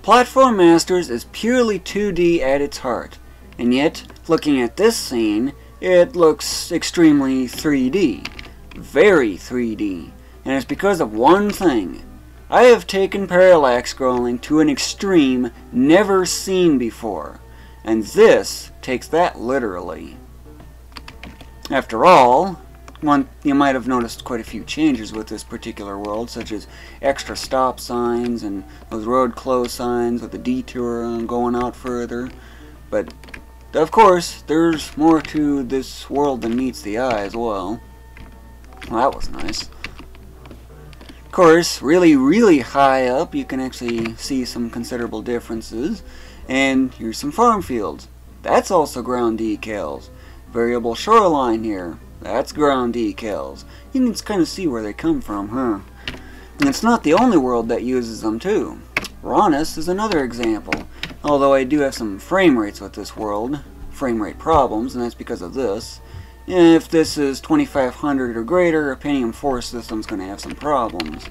Platform Masters is purely 2D at its heart, and yet, looking at this scene, it looks extremely 3D. Very 3D. And it's because of one thing. I have taken parallax scrolling to an extreme never seen before, and this takes that literally. After all, you might have noticed quite a few changes with this particular world, such as extra stop signs and those road close signs with a detour going out further. But, of course, there's more to this world than meets the eye as well. Well, that was nice. Of course, really high up, you can actually see some considerable differences. And here's some farm fields. That's also ground decals. Variable shoreline here. That's ground decals. You can kind of see where they come from, huh? And it's not the only world that uses them, too. Raunus is another example. Although I do have some frame rates with this world. Frame rate problems, and that's because of this. If this is 2500 or greater, a Pentium 4 system's going to have some problems.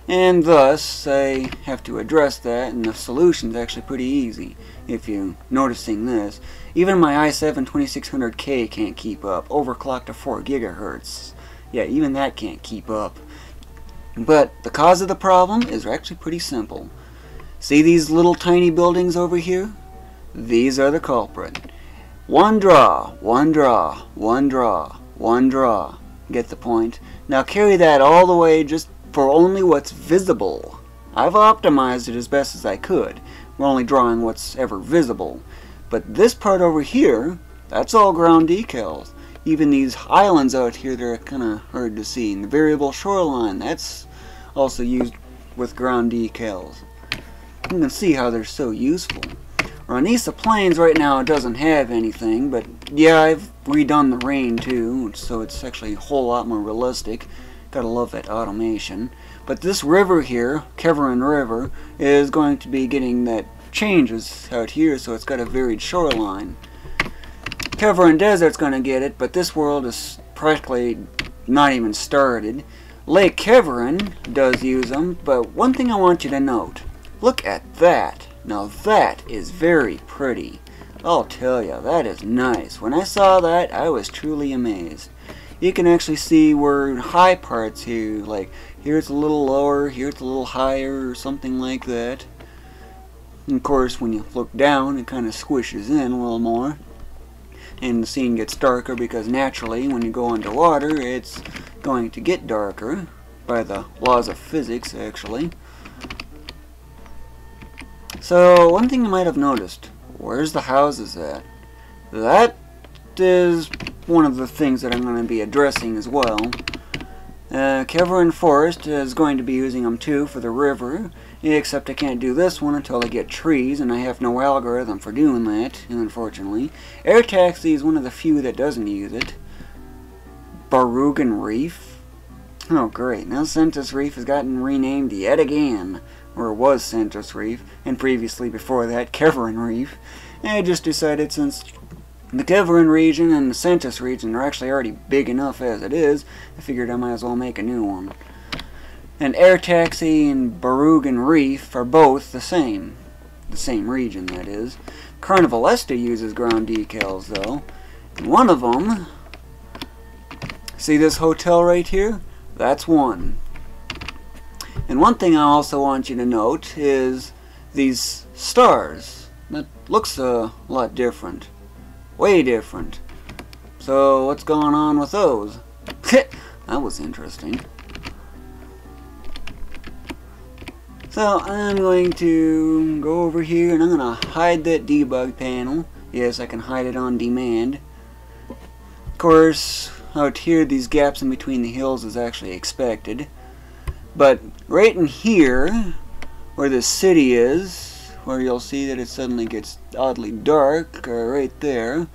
And thus, I have to address that, and the solution's actually pretty easy. If you're noticing this, even my i7 2600K can't keep up, overclocked to 4 GHz. Yeah, even that can't keep up. But the cause of the problem is actually pretty simple. See these little tiny buildings over here? These are the culprit. One draw, one draw, one draw, one draw. Get the point? Now carry that all the way just for only what's visible. I've optimized it as best as I could. We're only drawing what's ever visible. But this part over here, that's all ground decals. Even these islands out here, they're kind of hard to see. And the variable shoreline, that's also used with ground decals. You can see how they're so useful. Ranisa Plains right now doesn't have anything, but yeah, I've redone the rain too, so it's actually a whole lot more realistic. Gotta love that automation. But this river here, Keverin River, is going to be getting that changes out here, so it's got a varied shoreline. Keverin Desert's going to get it, but this world is practically not even started. Lake Keverin does use them, but one thing I want you to note. Look at that. Now that is very pretty. I'll tell you, that is nice. When I saw that, I was truly amazed. You can actually see where high parts here, like here it's a little lower, here it's a little higher, or something like that. And of course, when you look down, it kind of squishes in a little more. And the scene gets darker because naturally, when you go underwater, it's going to get darker by the laws of physics, actually. So, one thing you might have noticed, where's the houses at? That is one of the things that I'm going to be addressing as well. Keverin Forest is going to be using them too for the river, except I can't do this one until I get trees, and I have no algorithm for doing that, unfortunately. Air Taxi is one of the few that doesn't use it. Barugan Reef? Oh great, now Centus Reef has gotten renamed yet again. Or it was Centus Reef, and previously before that Keverin Reef. And I just decided since the Keverin region and the Centus region are actually already big enough as it is, I figured I might as well make a new one. And Air Taxi and Barugan Reef are both the same region, that is. Carnivalesta uses ground decals, though. And one of them, see this hotel right here? That's one. And one thing I also want you to note is these stars. That looks a lot different. Way different. So what's going on with those? That was interesting. So I'm going to go over here and I'm going to hide that debug panel. Yes, I can hide it on demand. Of course, out here these gaps in between the hills is actually expected. But right in here, where the city is, where you'll see that it suddenly gets oddly dark, right there.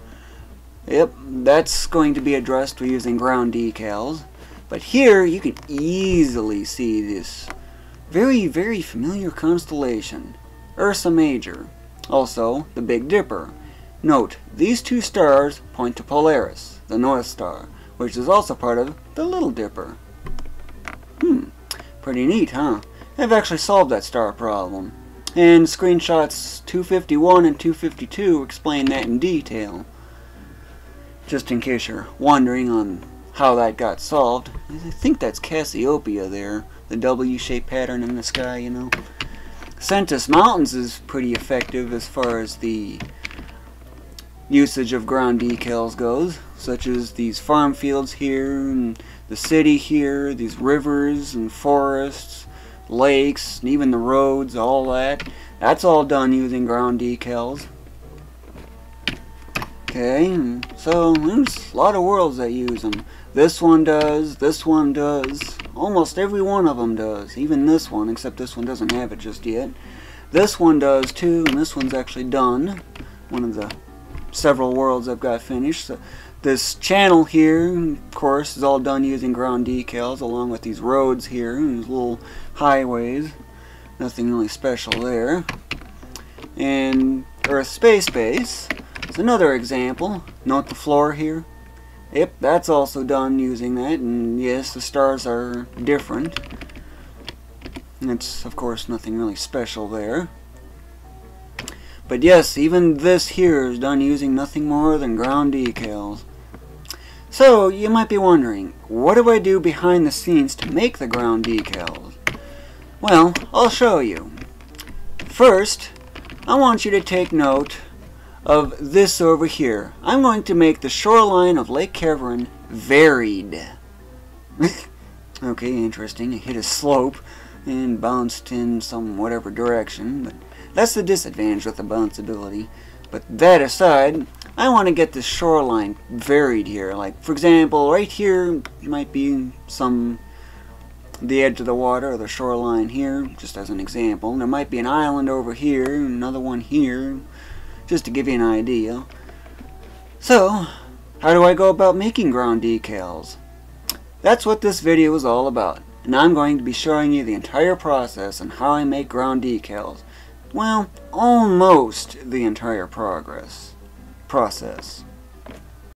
Yep, that's going to be addressed using ground decals. But here, you can easily see this very familiar constellation, Ursa Major. Also, the Big Dipper. Note, these two stars point to Polaris, the North Star, which is also part of the Little Dipper. Pretty neat, huh? I've actually solved that star problem. And screenshots 251 and 252 explain that in detail. Just in case you're wondering on how that got solved. I think that's Cassiopeia there. The W-shaped pattern in the sky, you know. Sentis Mountains is pretty effective as far as the usage of ground decals goes, such as these farm fields here, and the city here, these rivers and forests, lakes, and even the roads, all that. That's all done using ground decals. Okay, so there's a lot of worlds that use them. This one does, almost every one of them does. Even this one, except this one doesn't have it just yet. This one does too, and this one's actually done. One of the several worlds I've got finished. So this channel here, of course, is all done using ground decals, along with these roads here, and these little highways. Nothing really special there. And Earth Space Base is another example. Note the floor here. Yep, that's also done using that, and yes, the stars are different. It's, of course, nothing really special there. But yes, even this here is done using nothing more than ground decals. So, you might be wondering, what do I do behind the scenes to make the ground decals? Well, I'll show you. First, I want you to take note of this over here. I'm going to make the shoreline of Lake Keverin varied. Okay, interesting. It hit a slope and bounced in some whatever direction, but that's the disadvantage with the bounceability. But that aside, I want to get the shoreline varied here. Like, for example, right here might be the edge of the water, or the shoreline here, just as an example. There might be an island over here, another one here, just to give you an idea. So, how do I go about making ground decals? That's what this video is all about, and I'm going to be showing you the entire process on how I make ground decals. Well, almost the entire process.